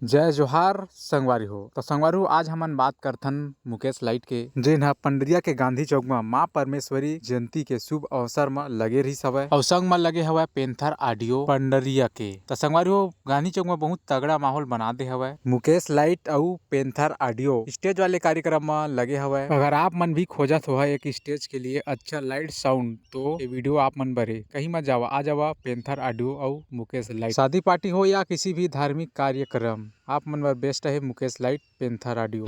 जय जोहार संगवारी हो। तो संगवारी हो, आज हमन बात करथन मुकेश लाइट के, जेन ह पंडरिया के गांधी चौक में माँ परमेश्वरी जयंती के शुभ अवसर में लगे रहिस हवय अउ संग में लगे हवय पेंथर ऑडियो पंडरिया के। तो संगवारी हो, गांधी चौक में बहुत तगड़ा माहौल बना दे हवय। मुकेश लाइट अउ पेंथर ऑडियो स्टेज वाले कार्यक्रम में लगे हवय। अगर आप मन भी खोजत हो एक स्टेज के लिए अच्छा लाइट साउंड, तो ये वीडियो आप मन बरे कहीं मत जावा, आ जावा पेंथर ऑडियो अउ मुकेश लाइट। शादी पार्टी हो या किसी भी धार्मिक कार्यक्रम, आप मन बर बेस्ट है मुकेश लाइट पेंथर ऑडियो।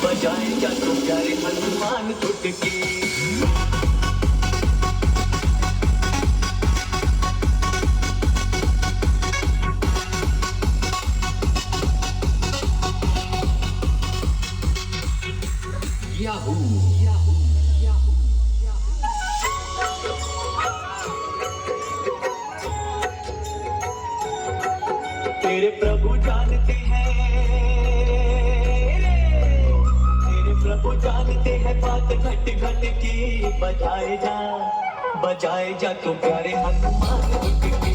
बजाए जा तो प्यारे हनुमान टूट के याहू तेरे प्रभु जानते हैं, तेरे प्रभु जानते हैं बात घट घट की। बजाए जा तो प्यारे हनुमान टूट के।